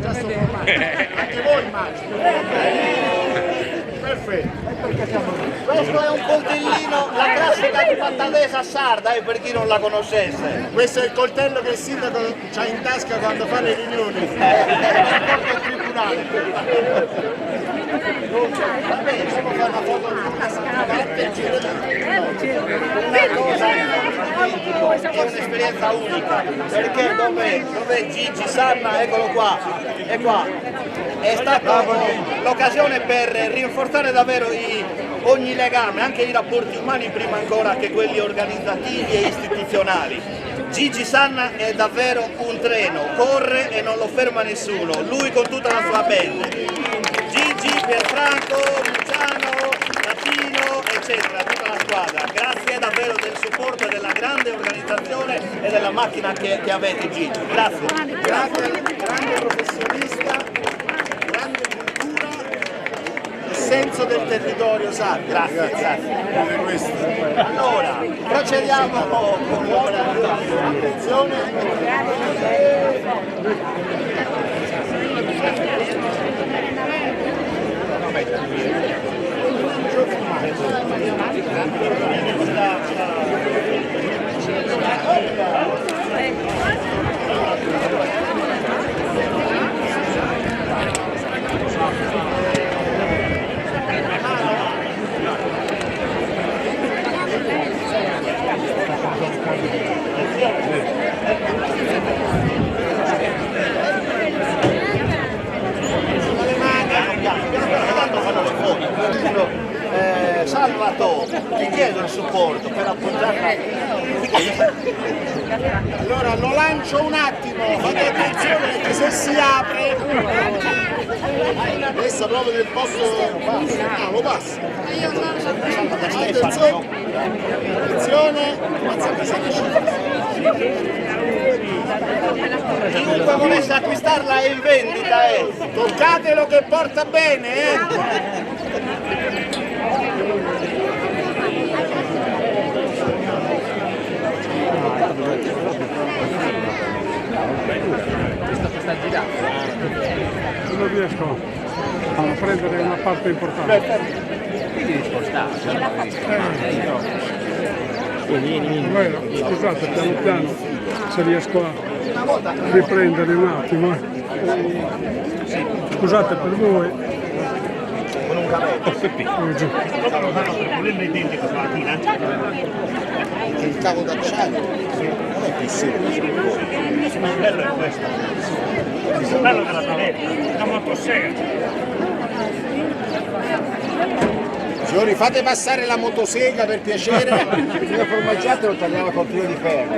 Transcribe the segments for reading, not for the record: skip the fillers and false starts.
Anche voi immagino. Perfetto. Questo è un coltellino, la classica pattatesa sarda, per chi non la conoscesse. Questo è il coltello che il sindaco ha in tasca quando fa le riunioni. Porta al tribunale. Vabbè, possiamo fare una foto è un'esperienza unica, perché dov'è Gigi Sanna, eccolo qua, è qua. È stata l'occasione per rinforzare davvero ogni legame, anche i rapporti umani prima ancora che quelli organizzativi e istituzionali. Gigi Sanna è davvero un treno, corre e non lo ferma nessuno, lui con tutta la sua band. Gigi, Pierfranco, Luciano, Latino, eccetera, tutta la squadra. Grazie davvero del supporto e della grande organizzazione e della macchina che avete, Gigi. Grazie. Grazie, grande professionista, grande cultura e senso del territorio, sa. Grazie, grazie. Allora, procediamo con l'ora. Attenzione. Salvatore, ti chiedo il supporto per appoggiarla. Allora lo lancio un attimo, fate attenzione perché se si apre adesso proprio nel posto lo passa. Attenzione, Chiunque volesse acquistarla è in vendita, toccatelo che porta bene, Non riesco a prendere una parte importante. Quindi spostarsi. Bueno, scusate, piano piano, se riesco a riprendere un attimo. Scusate per voi. con un cavetto. il cavo d'acciaio non è più semplice. Il bello è questo, il bello della paletta, la motosega. Signori, fate passare la motosega per piacere. Il formaggiato lo tagliamo col filo di ferro.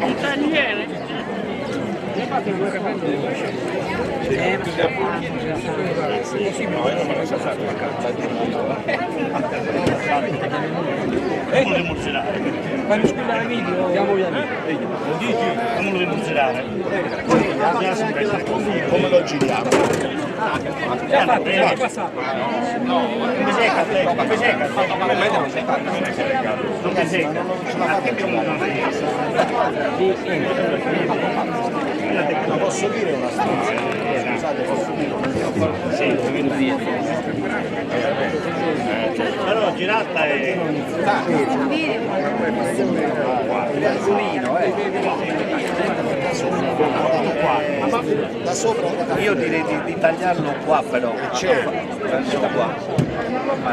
Il tagliere. Come lo emulsionare? Fammi scullare video. Andiamo via lì. Come lo emulsionare? Come lo giriamo? Come secca? Come secca? Non mi secca. Ma posso dire una storia? Scusate, posso dire? Però girata è... Da sopra? Io direi di tagliarlo qua però. C'è. Qua. Ma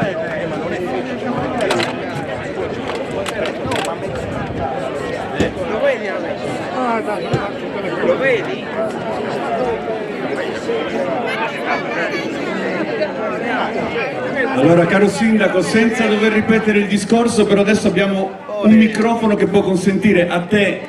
non è Lo vedi adesso? Lo vedi? Allora, caro sindaco, senza dover ripetere il discorso, però adesso abbiamo un microfono che può consentire a te,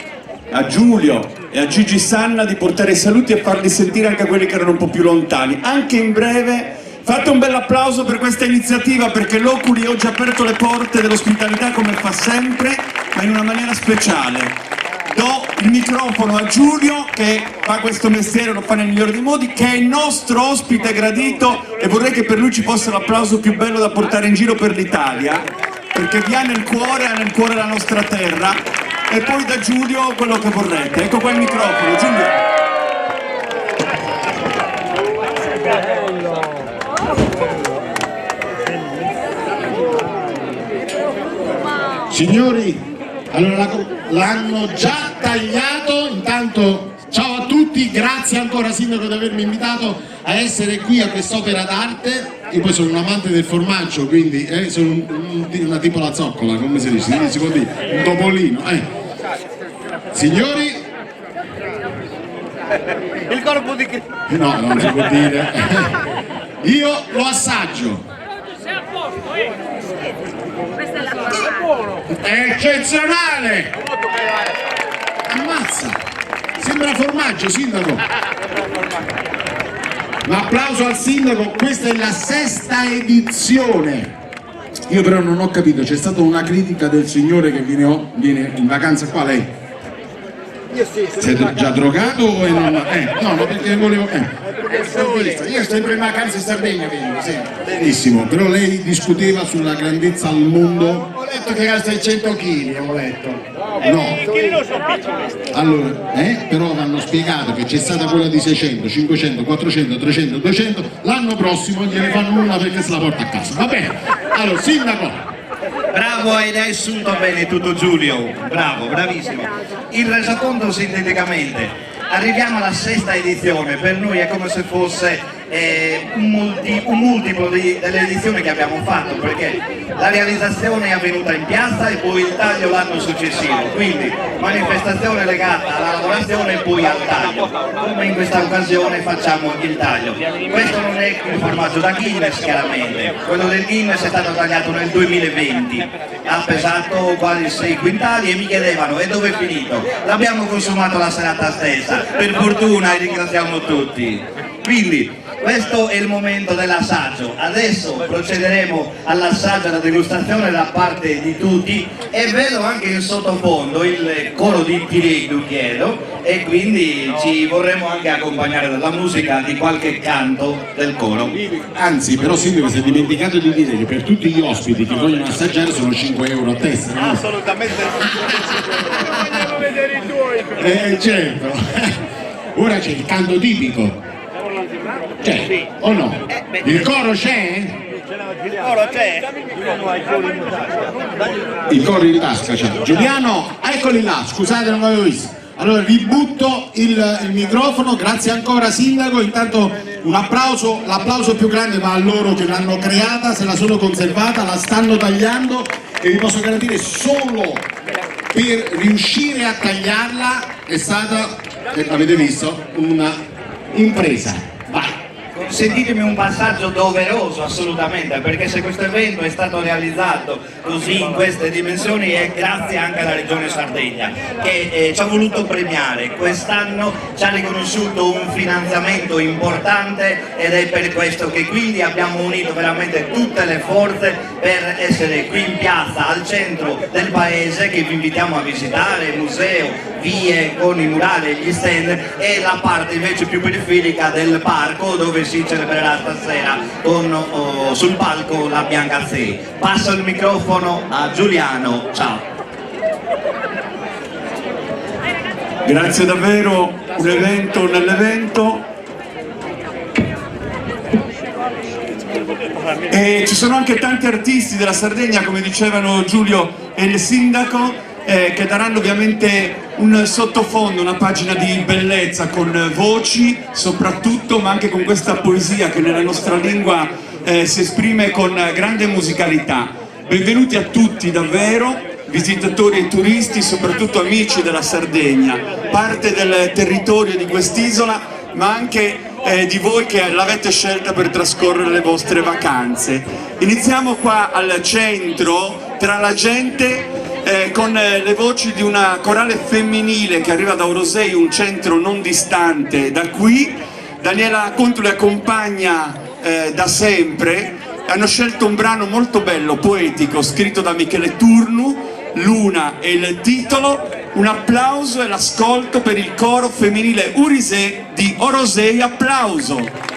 a Giulio e a Gigi Sanna di portare i saluti e farli sentire anche a quelli che erano un po' più lontani. Anche in breve, fate un bel applauso per questa iniziativa, perché l'Oculi oggi ha aperto le porte dell'ospitalità come fa sempre, ma in una maniera speciale. Do il microfono a Giulio, che fa questo mestiere, lo fa nel migliore dei modi, che è il nostro ospite gradito, e vorrei che per lui ci fosse l'applauso più bello da portare in giro per l'Italia. perché vi ha nel cuore la nostra terra, e poi da Giulio quello che vorrete. Ecco qua il microfono, Giulio. Signori, allora l'hanno già tagliato. Intanto ciao a tutti, grazie ancora Sindaco di avermi invitato a essere qui a quest'opera d'arte. Io poi sono un amante del formaggio, quindi sono una tipo la zoccola, come si dice? Si può dire, un topolino. Signori, Il corpo di Cristo. no, non si può dire. Io lo assaggio. È eccezionale! Ammazza! Sembra formaggio, Sindaco! Un applauso al Sindaco, questa è la 6ª edizione. Io però non ho capito, c'è stata una critica del signore che viene in vacanza qua, lei? Io sì, Siete già drogato o no? No, perché volevo... Io sempre in vacanza in Sardegna vengo, sì. Benissimo, però lei discuteva sulla grandezza al mondo. Ho letto che era 600 kg, ho letto. No. Allora, però hanno spiegato che c'è stata quella di 600, 500, 400, 300, 200, l'anno prossimo gliene fanno una perché se la porta a casa. Va bene? Allora, Sindaco. Bravo, hai riassunto bene tutto Giulio, bravo, bravissimo. Il resoconto sinteticamente. Arriviamo alla 6ª edizione, per noi è come se fosse un multiplo delle edizioni che abbiamo fatto, perché la realizzazione è avvenuta in piazza e poi il taglio l'anno successivo, quindi manifestazione legata alla lavorazione e poi al taglio, come in questa occasione facciamo il taglio. Questo non è il formaggio da Guinness chiaramente, quello del Guinness è stato tagliato nel 2020, ha pesato quasi 6 quintali e mi chiedevano: e dove è finito? L'abbiamo consumato la serata stessa, per fortuna, e ringraziamo tutti. Quindi questo è il momento dell'assaggio, adesso procederemo all'assaggio e alla degustazione da parte di tutti, e vedo anche in sottofondo il coro di Piredu, chiedo, e quindi ci vorremmo anche accompagnare dalla musica di qualche canto del coro. Anzi, però Sindaco si è dimenticato di dire che per tutti gli ospiti che vogliono assaggiare sono 5 euro a testa, no? Assolutamente Vogliamo vedere i tuoi. Certo. Ora c'è il canto tipico. C'è o no? Il coro c'è? il coro c'è. Il coro in tasca c'è. Giuliano, eccoli là, scusate non l'avevo visto. Allora vi butto il microfono, grazie ancora Sindaco, intanto un applauso, l'applauso più grande va a loro che l'hanno creata, se la sono conservata, la stanno tagliando e vi posso garantire solo per riuscire a tagliarla è stata, avete visto, una impresa. Vai! Consentitemi un passaggio doveroso assolutamente, perché se questo evento è stato realizzato così in queste dimensioni è grazie anche alla Regione Sardegna che ci ha voluto premiare. Quest'anno ci ha riconosciuto un finanziamento importante ed è per questo che quindi abbiamo unito veramente tutte le forze per essere qui in piazza al centro del paese, che vi invitiamo a visitare, museo, vie con i murali e gli stand, e la parte invece più periferica del parco dove si celebrerà stasera con sul palco la Bianca C. Passo il microfono a Giuliano, ciao. Grazie davvero, un evento nell'evento. E ci sono anche tanti artisti della Sardegna, come dicevano Giulio e il Sindaco, che daranno ovviamente un sottofondo, una pagina di bellezza con voci soprattutto, ma anche con questa poesia che nella nostra lingua si esprime con grande musicalità. Benvenuti a tutti davvero, visitatori e turisti, soprattutto amici della Sardegna, parte del territorio di quest'isola, ma anche di voi che l'avete scelta per trascorrere le vostre vacanze. Iniziamo qua al centro, tra la gente, con le voci di una corale femminile che arriva da Orosei, un centro non distante da qui. Daniela Contu le accompagna da sempre. Hanno scelto un brano molto bello, poetico, scritto da Michele Turnu, Luna è il titolo. Un applauso e l'ascolto per il coro femminile Urisè di Orosei, applauso!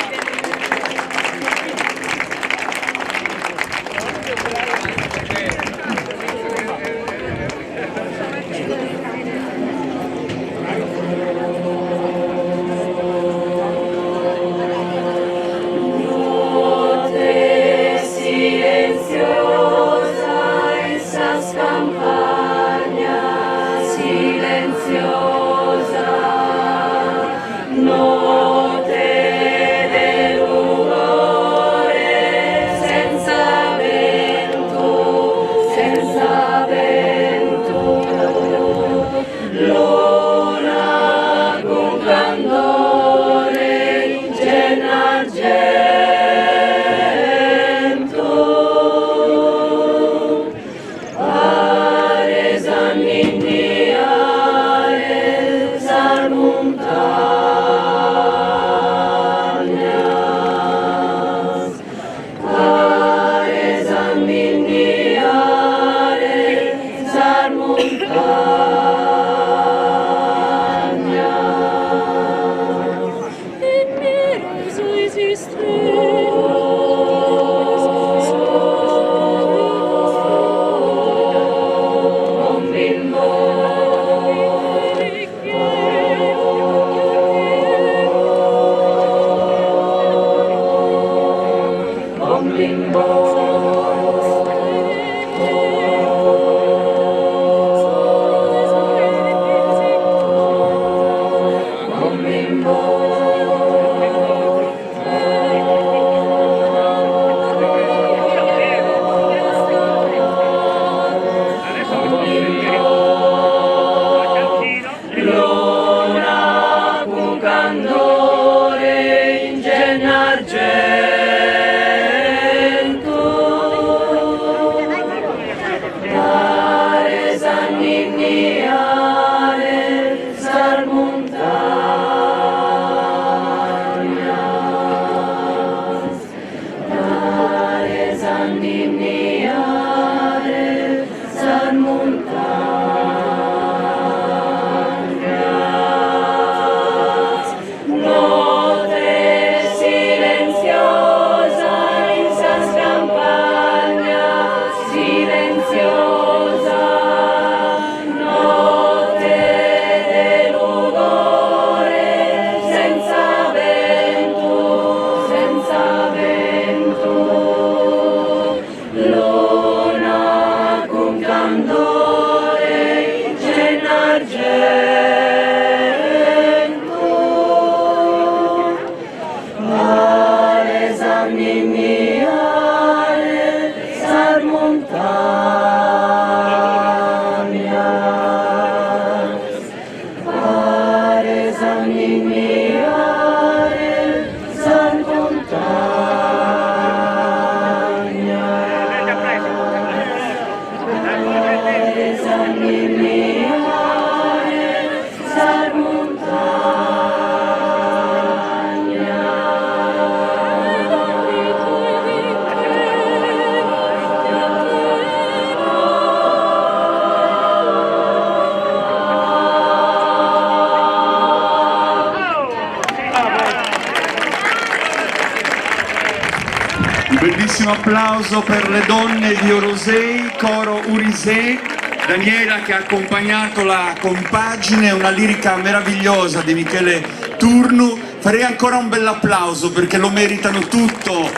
Bellissimo applauso per le donne di Orosei, coro Urisei, Daniela che ha accompagnato la compagine, una lirica meravigliosa di Michele Turnu. Farei ancora un bel applauso perché lo meritano tutto.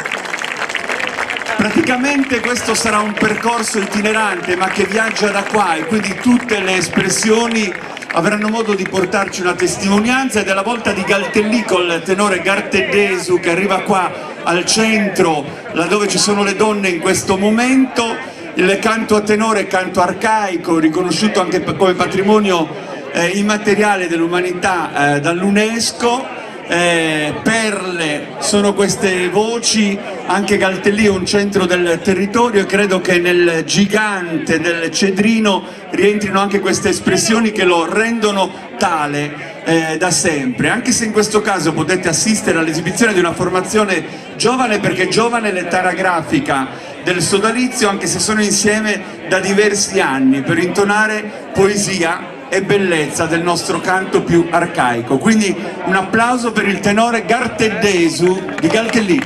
Praticamente questo sarà un percorso itinerante ma che viaggia da qua e quindi tutte le espressioni avranno modo di portarci una testimonianza, ed è la volta di Galtellì col tenore Gartedesu che arriva qua al centro, laddove ci sono le donne in questo momento. Il canto a tenore è canto arcaico, riconosciuto anche come patrimonio immateriale dell'umanità dall'UNESCO. Perle sono queste voci, anche Galtellì è un centro del territorio e credo che nel gigante del Cedrino rientrino anche queste espressioni che lo rendono tale da sempre, anche se in questo caso potete assistere all'esibizione di una formazione giovane, perché giovane è l'età anagrafica del sodalizio, anche se sono insieme da diversi anni per intonare poesia e bellezza del nostro canto più arcaico. Quindi un applauso per il tenore Gartedesu di Galtellì.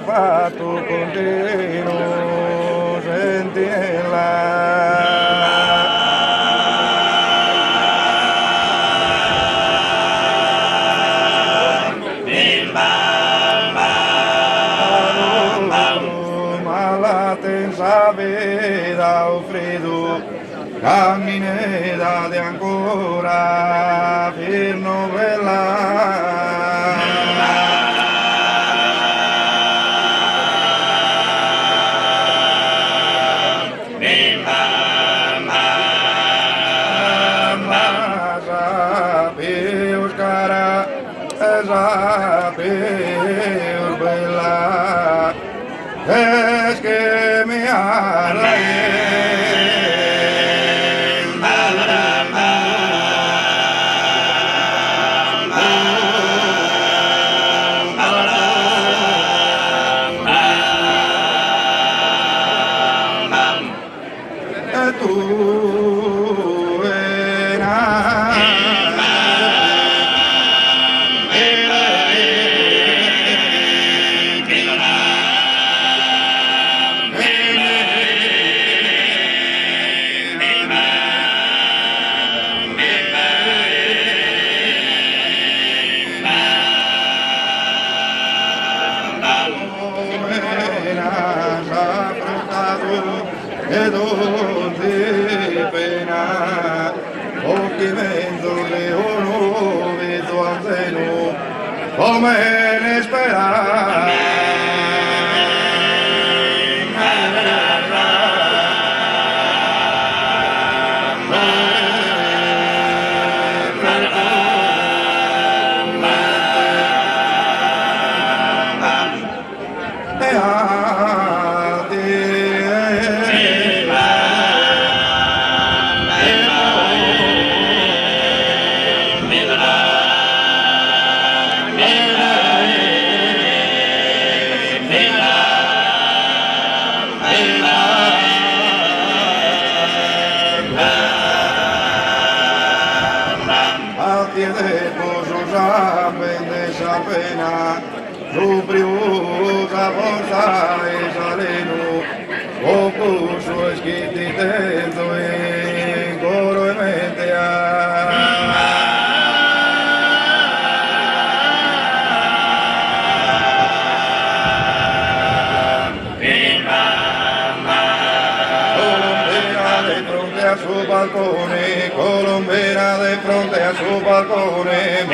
Fatto continuo sentirla. Ma la tensa veda o freddo camminata de ancora per novella. Es que me pena, oh que me mezzo leono, mezzo anzeno, come ne sperare. Lubriosa forza e saleno, o curso e schitti dentro e coro e mente a su balcone, Colombina de fronte a su balcone,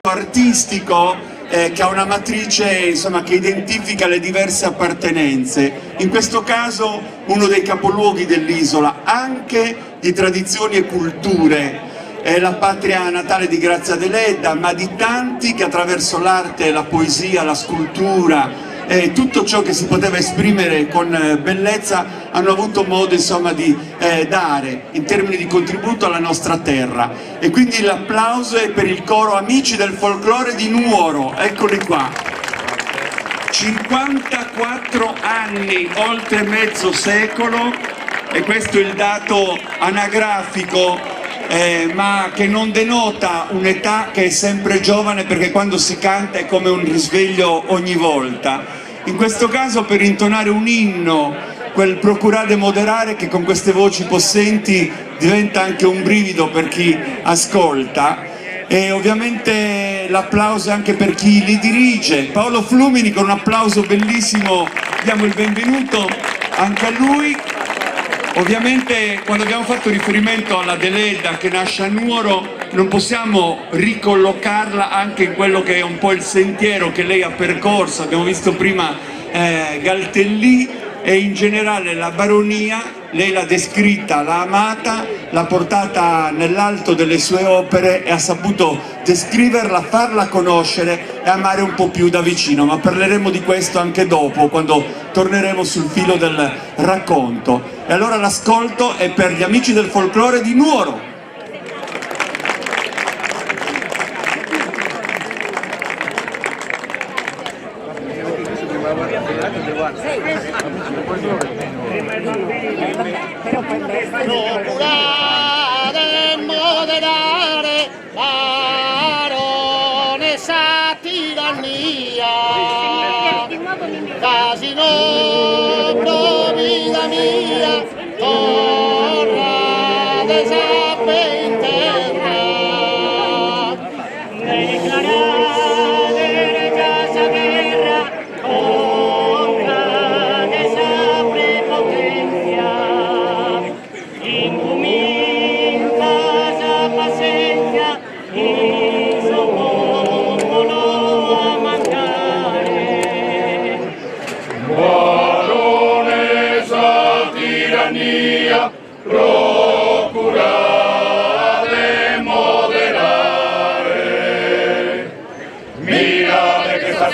artistico che ha una matrice insomma, che identifica le diverse appartenenze, in questo caso uno dei capoluoghi dell'isola, anche di tradizioni e culture, è la patria natale di Grazia Deledda, ma di tanti che attraverso l'arte, la poesia, la scultura, tutto ciò che si poteva esprimere con bellezza hanno avuto modo insomma di dare in termini di contributo alla nostra terra, e quindi l'applauso è per il coro Amici del Folklore di Nuoro, eccoli qua. 54 anni, oltre mezzo secolo, e questo è il dato anagrafico, ma che non denota un'età che è sempre giovane, perché quando si canta è come un risveglio ogni volta. In questo caso per intonare un inno, quel Procurate Moderare, che con queste voci possenti diventa anche un brivido per chi ascolta, e ovviamente l'applauso anche per chi li dirige. Paolo Flumini, con un applauso bellissimo diamo il benvenuto anche a lui. Ovviamente quando abbiamo fatto riferimento alla Deledda che nasce a Nuoro non possiamo ricollocarla anche in quello che è un po' il sentiero che lei ha percorso. Abbiamo visto prima Galtellì e in generale la baronia, lei l'ha descritta, l'ha amata, l'ha portata nell'alto delle sue opere e ha saputo descriverla, farla conoscere e amare un po' più da vicino, ma parleremo di questo anche dopo, quando torneremo sul filo del racconto. E allora l'ascolto è per gli Amici del Folklore di Nuoro. Procurate moderare, baronessa tirannia, casi nostro, vita mia, torna de sape in terra. Declarate rechaza guerra, honra de esa prepotencia. Incomincia esa paciencia y somos a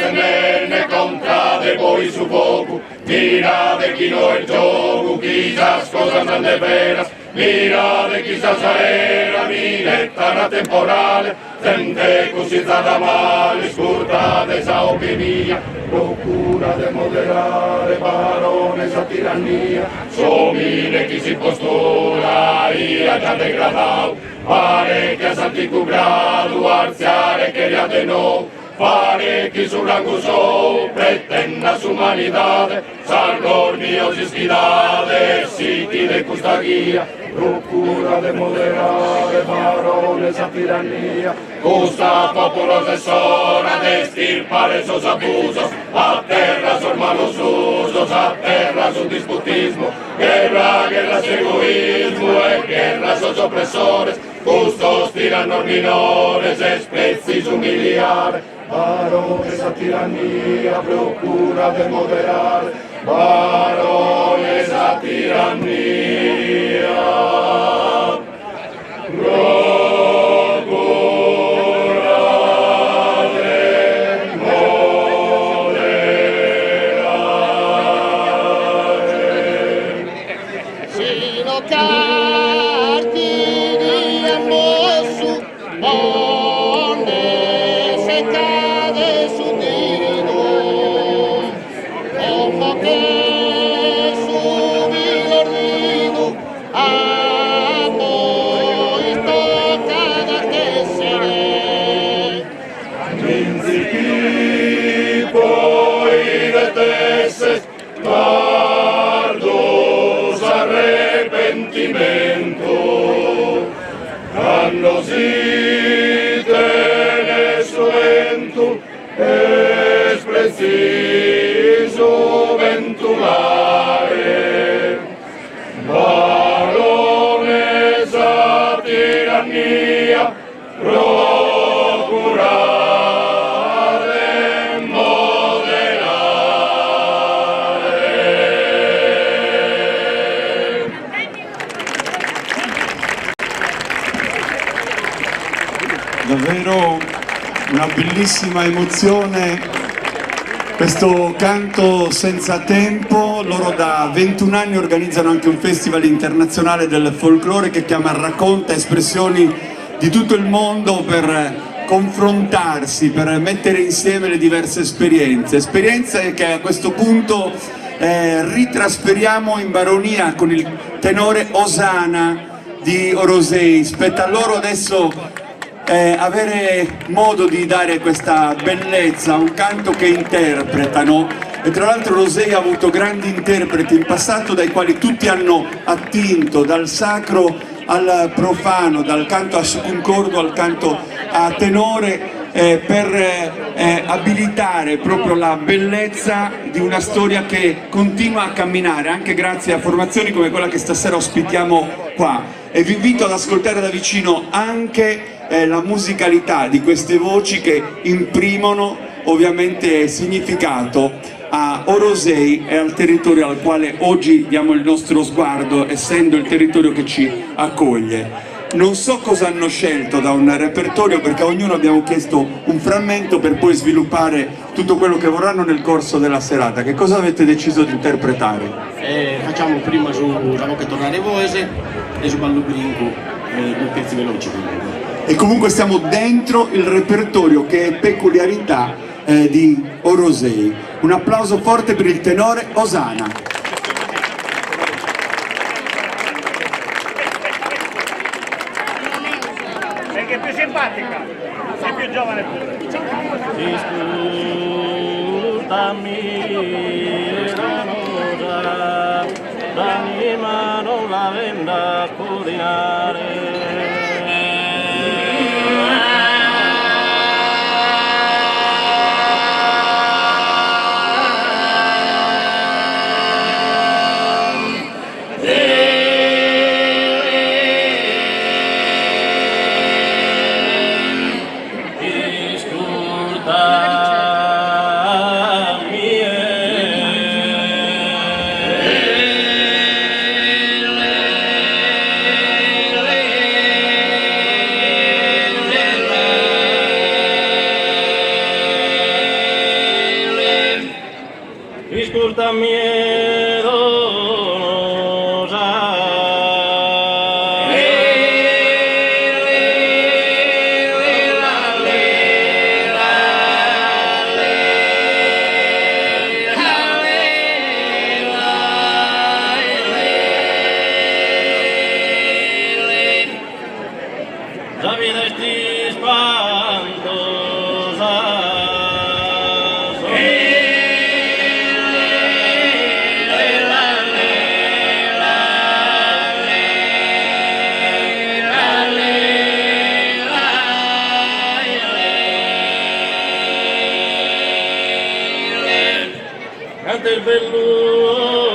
se ne contrade poi su poco, mira de chi no el gioco, quizás cosas non de veras, mira de quizás era miletta temporale, gente cosizzata male, scurta de esa opinione, procura de moderare parole esa tirannia, somile chi si postura, ia già degradado, pare che a Santico grado, arziare che ria de no, pare che su rangusò pretenda su humanidade, salgor mio si schidade, siti de custagia, procura de moderare parole esa tirannia, costa popolo asesora de estirpar esos abusos, a terra sus malos usos, a terra su disputismo, guerra, guerra egoísmo, e guerra sus opresores, justos tiranos minores, especies humiliar, varones esa tiranía, procura de moderar, varones esa tiranía, procura de moderar. Si lo cartiríamos su donde se cade su tiro, como que su vigorino amo y toca que seré. Poi detesses tardos arrepentimento, quando si tenes lento es preciso ventulare, varones a tirannia, procurare moderare. Davvero una bellissima emozione questo canto senza tempo. Loro da 21 anni organizzano anche un festival internazionale del folklore che chiama Racconta, espressioni di tutto il mondo per confrontarsi, per mettere insieme le diverse esperienze che a questo punto ritrasferiamo in baronia con il tenore Osana di Orosei. Spetta a loro adesso avere modo di dare questa bellezza, un canto che interpretano, e tra l'altro Orosei ha avuto grandi interpreti in passato dai quali tutti hanno attinto, dal sacro al profano, dal canto a concordo al canto a tenore, per abilitare proprio la bellezza di una storia che continua a camminare anche grazie a formazioni come quella che stasera ospitiamo qua. E vi invito ad ascoltare da vicino anche la musicalità di queste voci che imprimono ovviamente significato a Orosei e al territorio al quale oggi diamo il nostro sguardo, essendo il territorio che ci accoglie. Non so cosa hanno scelto da un repertorio, perché a ognuno abbiamo chiesto un frammento per poi sviluppare tutto quello che vorranno nel corso della serata. Che cosa avete deciso di interpretare? Facciamo prima sulla Rocca Tornare Voese e su Ballo Brinco, due pezzi veloci. E comunque stiamo dentro il repertorio che è peculiarità di Orosei. Un applauso forte per il tenore Osana. Perché è più simpatica, sei più giovane pure. Ascoltami, l'amore, l'anima non la venda a curiare. La disculpa miedosa. La vida es espantosa. Canta il bellucche.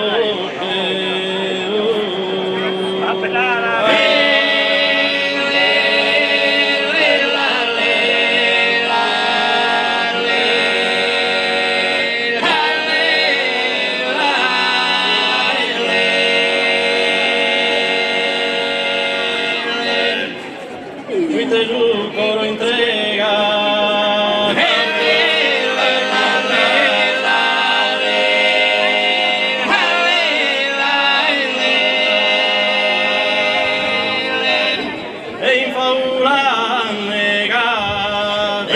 Qui te giù coro entrega. E in paura negata.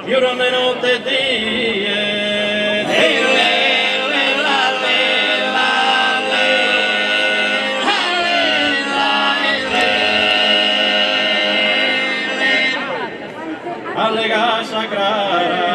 Giorno e notte e die. Allega sagrada.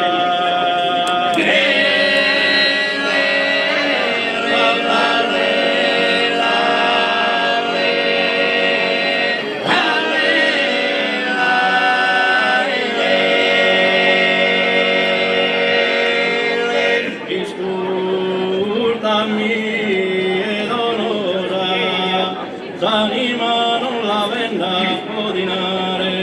Ascoltami e dolorosa, s'anima non la venda a scodinare.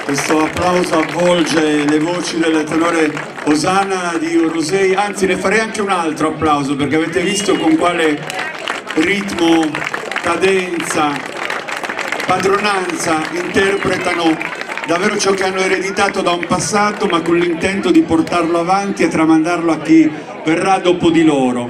Questo applauso avvolge le voci del tenore Osanna di Orosei, anzi ne farei anche un altro applauso perché avete visto con quale ritmo, cadenza, padronanza interpretano davvero ciò che hanno ereditato da un passato, ma con l'intento di portarlo avanti e tramandarlo a chi verrà dopo di loro.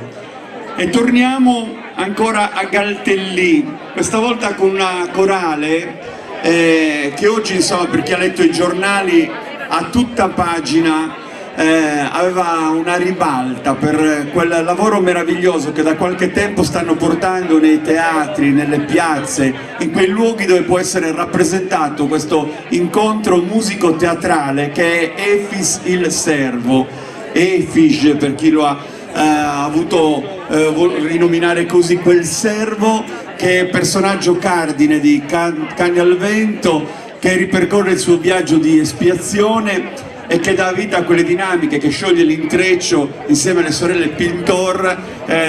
E torniamo ancora a Galtellì, questa volta con una corale che oggi, insomma, per chi ha letto i giornali, a tutta pagina aveva una ribalta per quel lavoro meraviglioso che da qualche tempo stanno portando nei teatri, nelle piazze, in quei luoghi dove può essere rappresentato questo incontro musico-teatrale che è Efis il Servo, Efis per chi lo ha avuto rinominare così, quel servo che è personaggio cardine di Cani al Vento, che ripercorre il suo viaggio di espiazione e che dà vita a quelle dinamiche, che scioglie l'intreccio insieme alle sorelle Pintor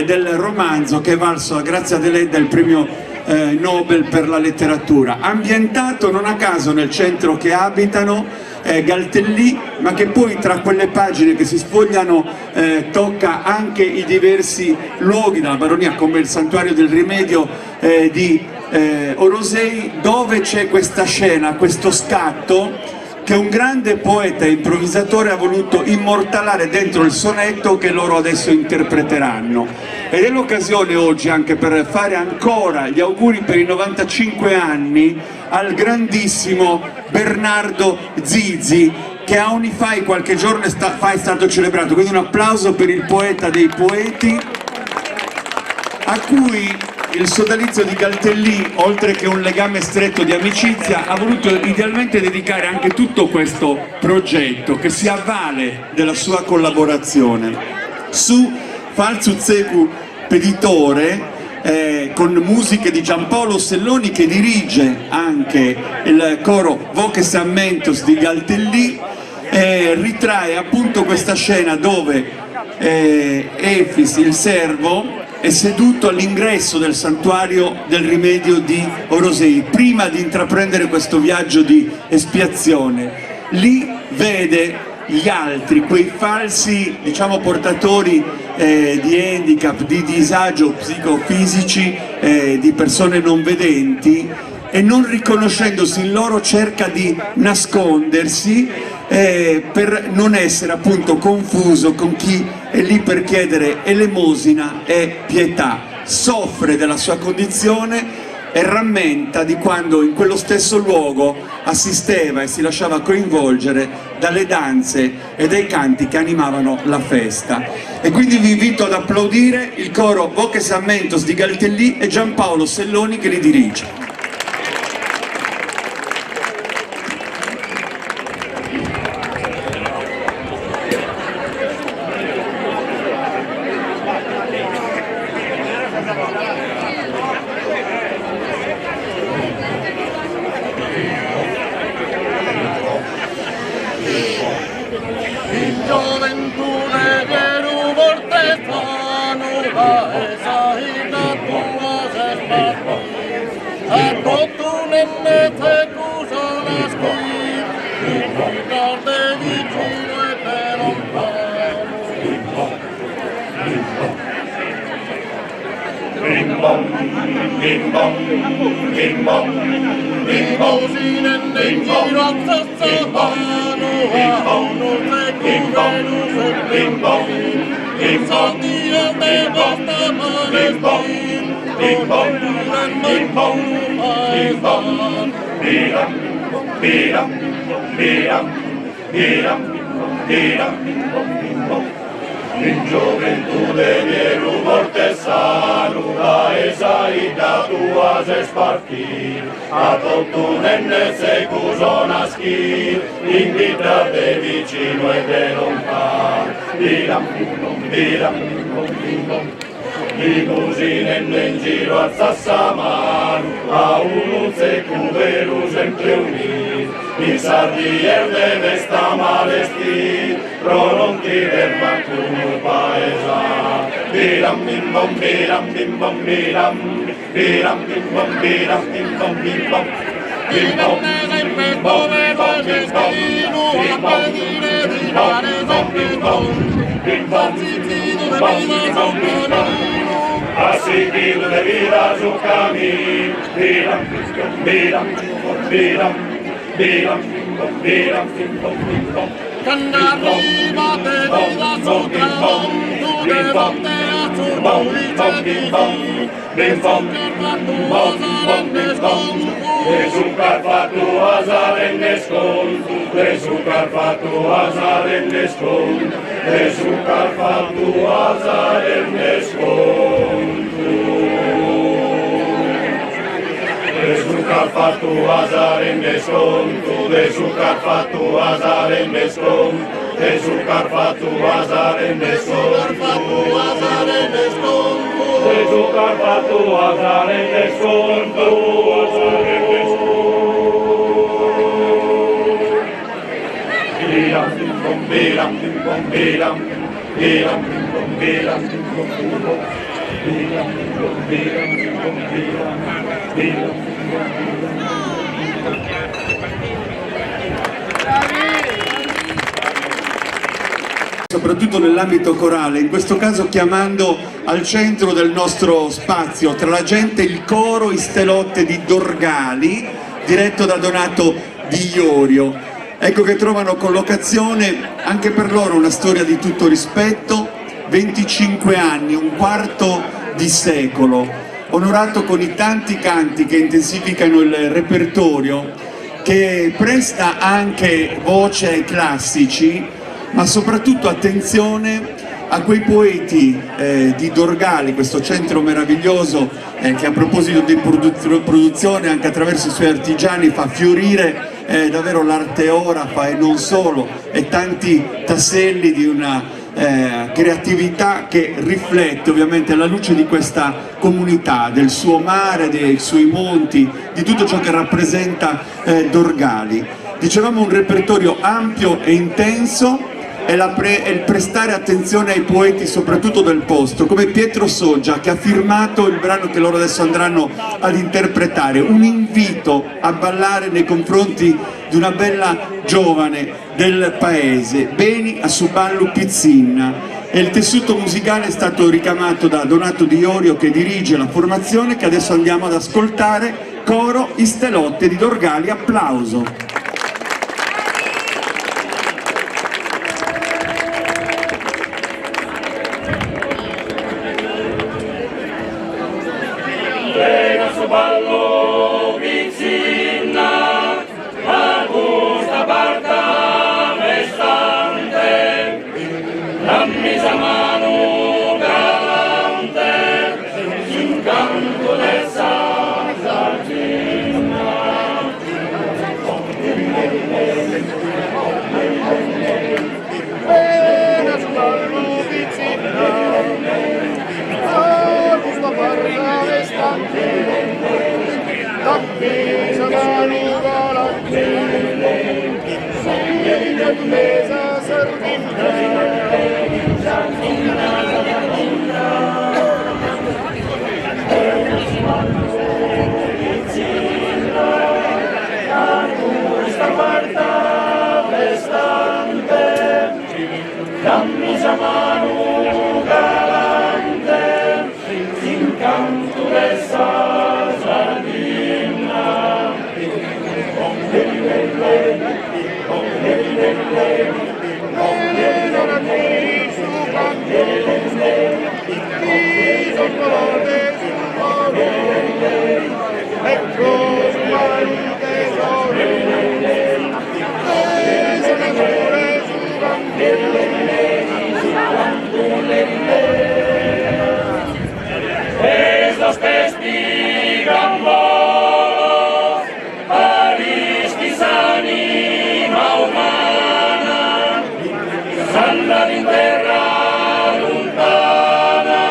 del romanzo che è valso grazie ad Deledda il premio Nobel per la letteratura, ambientato non a caso nel centro che abitano, Galtellì, ma che poi tra quelle pagine che si sfogliano tocca anche i diversi luoghi della baronia, come il santuario del rimedio di Orosei, dove c'è questa scena, questo scatto che un grande poeta e improvvisatore ha voluto immortalare dentro il sonetto che loro adesso interpreteranno. Ed è l'occasione oggi anche per fare ancora gli auguri per i 95 anni al grandissimo Bernardo Zizi, che a Unify qualche giorno fa è stato celebrato, quindi un applauso per il poeta dei poeti, a cui il sodalizio di Galtellì, oltre che un legame stretto di amicizia, ha voluto idealmente dedicare anche tutto questo progetto che si avvale della sua collaborazione su Falzuzzecu Peditore, con musiche di Giampaolo Selloni, che dirige anche il coro Voces Ammentos di Galtellì, ritrae appunto questa scena dove Efis il servo è seduto all'ingresso del santuario del rimedio di Orosei prima di intraprendere questo viaggio di espiazione. Lì vede gli altri, quei falsi, diciamo, portatori di handicap, di disagio psicofisici, di persone non vedenti, e non riconoscendosi in loro cerca di nascondersi per non essere appunto confuso con chi è lì per chiedere elemosina e pietà. Soffre della sua condizione e rammenta di quando in quello stesso luogo assisteva e si lasciava coinvolgere dalle danze e dai canti che animavano la festa. E quindi vi invito ad applaudire il coro Voces Ammentos di Galtellì e Giampaolo Selloni che li dirige. In gioventù de vieru mortesanu, la esaida tua se spartir, a totun enne secuso nascir, in vita de vicino e de lontan. Biram, biram, biram, limosine in giro a Sassamanu, a unul secu veru sempre unit, in sardier deve sta malestir, pro non ti verba cum paesa. Biram, bim bom, biram, bim bom, biram, biram, bim bom, biram, bim bom, bim bom. Bim bom, bim bom, bim bom, bim bom, bim bom, bim bom, bim bom, bim bom, bim bom, bim bom. A seguir de vida su camino, biram, biram, biram, biram, biram, biram. Quando arriva te vida su tramonto, de volte a bom bom bim bom bim bom bom bom bim bom Gesù Carfatto Azarenne sconto Gesù Carfatto Azarenne sconto Gesù Carfatto Azarenne sconto Gesù Carfatto Azarenne sconto Gesù Carfatto Azarenne sconto Gesù Carfatto Azarenne sconto Gesù Carfatto Azarenne sconto Bilam bim bom bilam bim bom bilam bilam bim bom bilam bim bom bilam bim bom bilam bim bom bilam bilam soprattutto nell'ambito corale, in questo caso chiamando al centro del nostro spazio, tra la gente, il coro Istelotte di Dorgali, diretto da Donato Di Iorio. Ecco che trovano collocazione anche per loro una storia di tutto rispetto, 25 anni, un quarto di secolo, onorato con i tanti canti che intensificano il repertorio, che presta anche voce ai classici, ma soprattutto attenzione a quei poeti di Dorgali, questo centro meraviglioso che a proposito di produzione anche attraverso i suoi artigiani fa fiorire davvero l'arte orafa e non solo, e tanti tasselli di una creatività che riflette ovviamente alla luce di questa comunità, del suo mare, dei suoi monti, di tutto ciò che rappresenta Dorgali. Dicevamo un repertorio ampio e intenso, è il prestare attenzione ai poeti soprattutto del posto, come Pietro Soggia, che ha firmato il brano che loro adesso andranno ad interpretare, un invito a ballare nei confronti di una bella giovane del paese, Beni a Suballu Pizzinna, e il tessuto musicale è stato ricamato da Donato Di Iorio, che dirige la formazione, che adesso andiamo ad ascoltare, coro Istelotte di Dorgali. Applauso. Ballo Pizzinna, Augusta Barta Vestante, dammi sa mano galante, in canto del Sardegna. Bene su Ballo Pizzinna, Augusta Barta Vestante, dammi sa mano galante, in mesa Sardegna. Dammi sa mano galante, in canto dessa Sardegna. Ecco su mano tesoro, estos que spigan vos, aristis anima umana, sanda in terra lontana,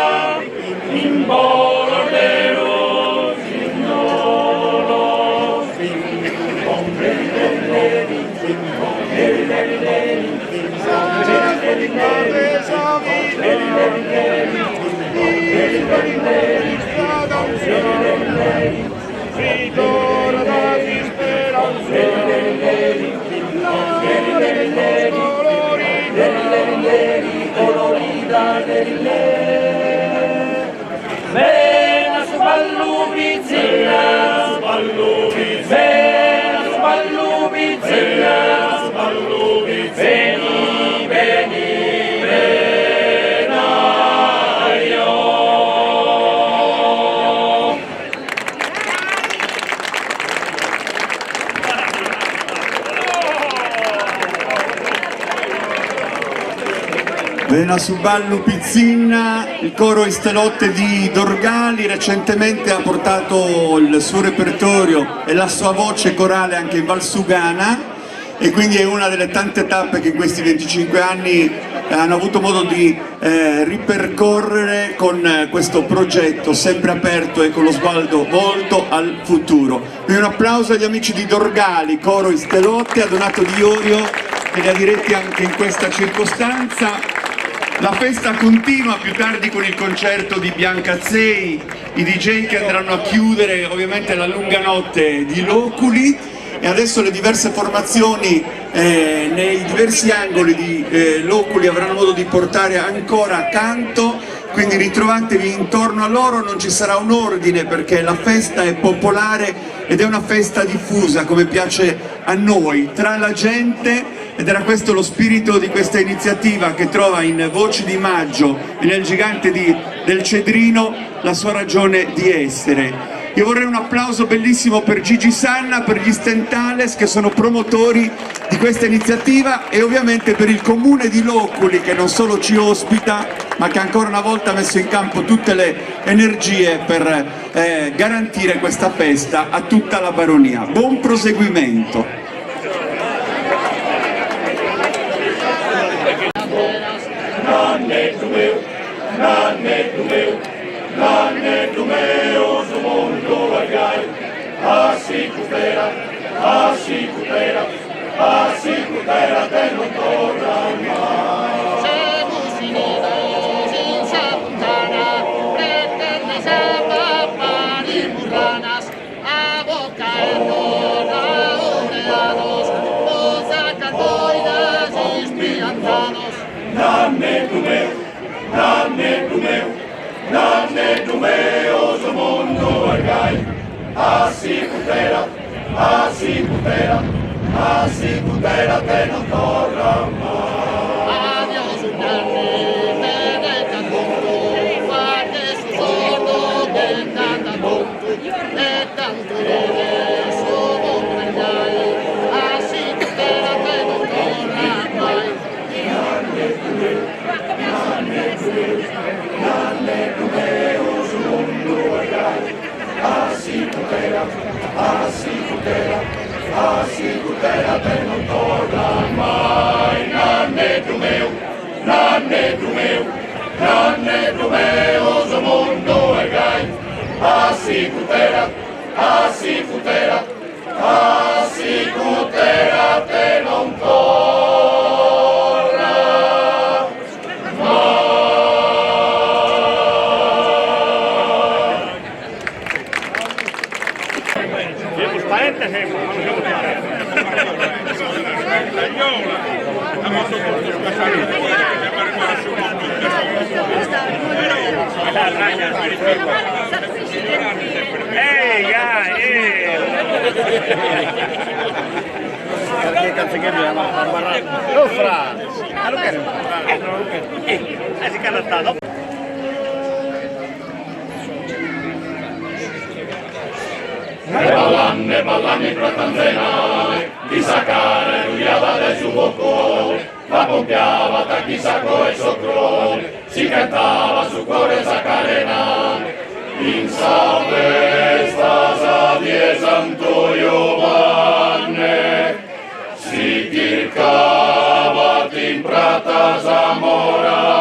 in volor de los signoros, ritorno da disperanza, colori da ven a Suballu Pizzinna, ven a Suballu Pizzinna, veni, veni, venaio. Vena su ballo Pizzinna, il coro Istelotte di Dorgali recentemente ha portato il suo repertorio e la sua voce corale anche in Valsugana, e quindi è una delle tante tappe che in questi 25 anni hanno avuto modo di ripercorrere con questo progetto sempre aperto e con lo sguardo volto al futuro. Quindi un applauso agli amici di Dorgali, coro Istelotte, a Donato Di Iorio che li ha diretti anche in questa circostanza. La festa continua più tardi con il concerto di Bianca Zei, i DJ che andranno a chiudere ovviamente la lunga notte di Loculi, e adesso le diverse formazioni nei diversi angoli di Loculi avranno modo di portare ancora canto, quindi ritrovatevi intorno a loro. Non ci sarà un ordine perché la festa è popolare ed è una festa diffusa come piace a noi, tra la gente, ed era questo lo spirito di questa iniziativa che trova in Voci di Maggio e nel Gigante del Cedrino la sua ragione di essere. Io vorrei un applauso bellissimo per Gigi Sanna, per gli Stentales che sono promotori di questa iniziativa, e ovviamente per il comune di Loculi che non solo ci ospita ma che ancora una volta ha messo in campo tutte le energie per garantire questa festa a tutta la baronia. Buon proseguimento! Nanne Dumeo, su mondo argai, assicutera, te non torna mai. Se musinino, senza puntana, pretende sapa pari burranas, a boca e nona oreanos, poza carboidas y espiantanos. Nanne Dumeo, su mondo argai, assicutera, te non torna mai. Adiós, un grande, te canto, guarde su sordo, te canto, e tanto deve su mondo argai, assicutera te non torna mai. Nanne Dumeo, su mondo argai, assicutera, te non torna mai. Nanne Dumeo, su mondo argai, assicutera, te non torna. Ne ballando in Protanzenale, di Sacare, Giuliava del suo cuore, la pompiava da chi sacco e socrone, si cantava su cuore Sacarenale, in sa festa sa die Santo Giovanni, si chircava in prata zamorata,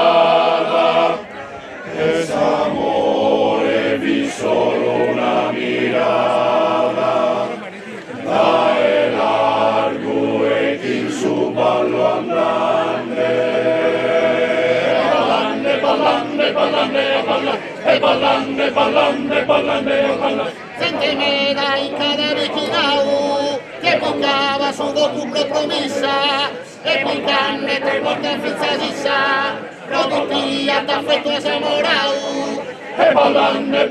e s'amore vi solo una mirata, dai largo e chi in su ballo andante, ballande. Sentime dai cadaveri chinau, che bucava su dopo promessa, e poi canne tre volte fizzasissa, produttia d'affettuosa morau. E ballande,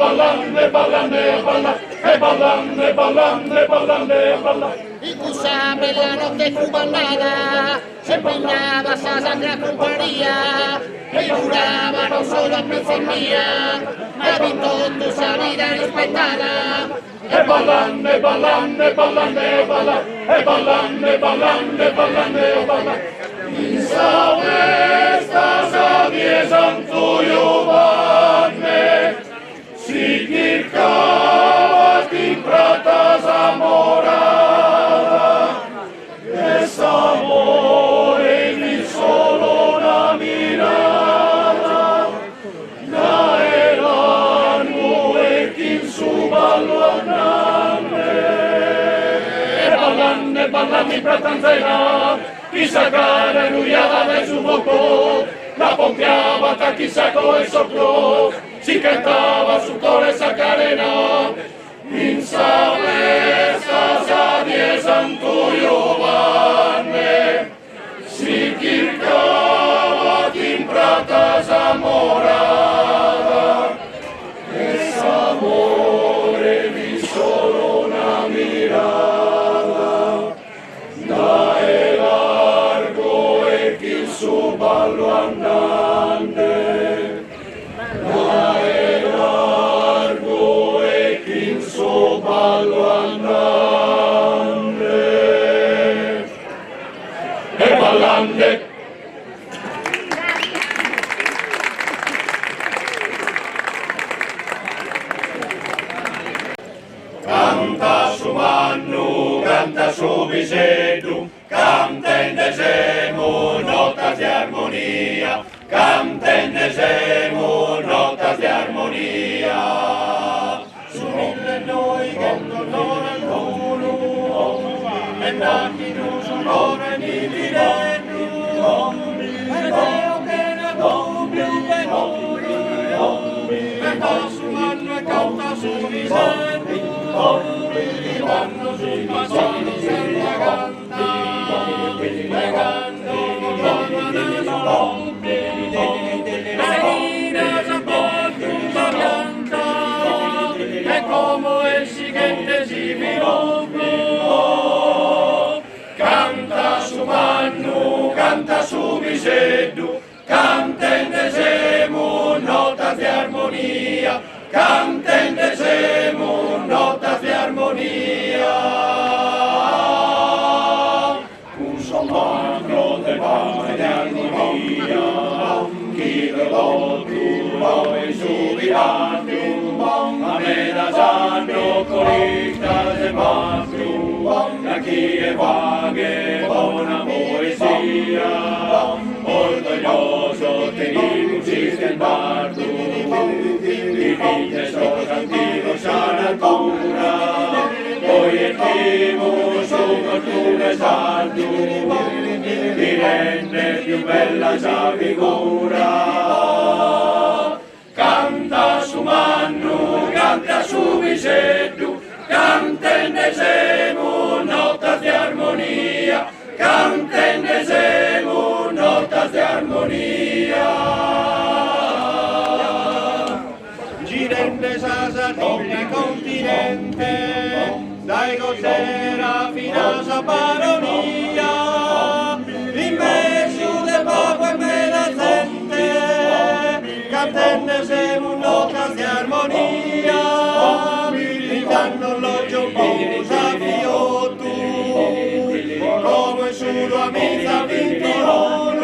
In cussa bella notte fu ballata, si impegnava sa sacra compagnia, e giurava non solo a mezza mia, ma di tutto sa vita rispettata. e ballande, in sa festa die Santo Giovanne, si kirkavat in prata zamorata, es amore mi solo una mirada, da el animo e in su ballo andante, e ballando in prata anzena, chissà cara ruiava del suo fuoco, la pompiava da chissà come soccò, si cantava su cuore sa carena, in salvezza sa die Santo Giovanne, si chircava in prata zamorata, e s'amore vi solo una mirada, da e largo e chi su ballo andante, da e largo e chi in su ballo andante, e ballante. Canta su Mannu, canta su Biseddu, canta in desemo, notas di armonia, canta in desemo, notas di armonia. Su mille noi che tornano al mondo, e nati non sono ni diretto, e Deo che ne compie e noi, canta su Mannu e canta su Biseddu, vanno sul passato senza canti, pregando la fine s'apporta bianca, e come il siguiente si sviluppa. Canta su Mannu, canta su Biseddu, canta in desemo, nota di armonia, canta in desemo, nota di armonia. Un sommarro de pace di armonia, chi lo tu poi subiranno, a me da sanno corista de mastru, da chi è vaghe buona poesia, orgoglioso tenimo sistem bardo, divinte sos antico sana altura, poi il primo su fortuna saldo, ti rende più bella sa figura. Canta su Mannu, canta su Biseddu, canta in desemo, notas di armonia, canta in desemo, notas di armonia. Girende sa Sardegna continente, dai Gocera fino a sa Baronia, in mezzo de poco e bella gente, cantende siamo notas di armonia, gritando l'oggio sa fiotto, come solo amica 21,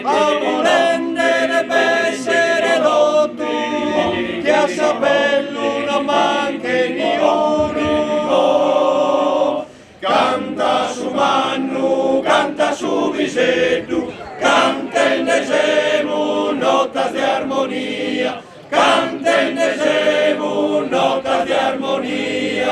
a volendere per essere rotto, che a sapello non manca niuno. Canta su Mannu, canta su Biseddu, canta in desemo, notas di armonia, canta in desemo, notas di armonia.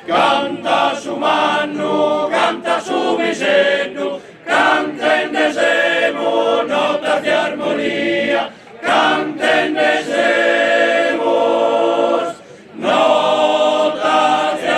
Canta su Mannu, canta su Biseddu, canta in desemo, notas di armonia, canta in desemo, notas di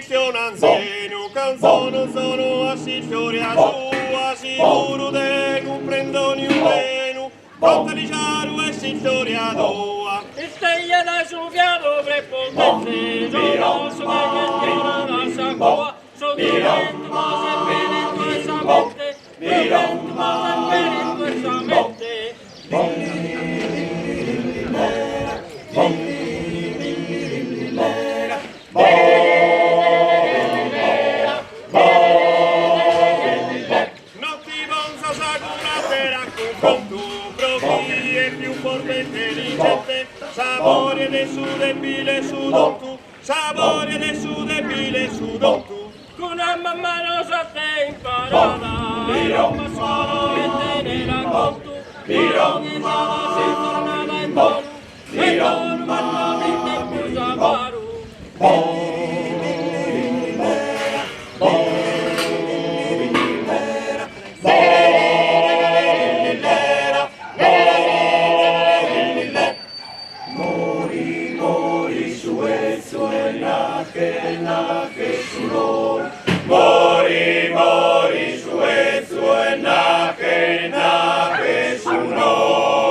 tradizione senu, canzone sono a si storia sua, sicuro de comprendo niuno, conta di ciaro e si storia tua. Il steglia da suviato prepotente, sono sono la sacua, sono divento ma sempre in tua mente, divento ma sempre in tua mente. Sapore del sud e bile su tu, sapore del sud e bile su tu. Con una mamma non so te imparata, ma solo che te ne racconto. Ogni giorno si tornava in tono, e non vanno più saparo. Mori, mori, su e nache, su no.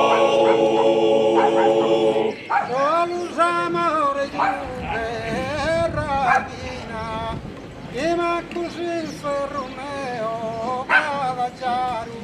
Solus amore giunge radina, che ma così il ferrumeo cavaciaru.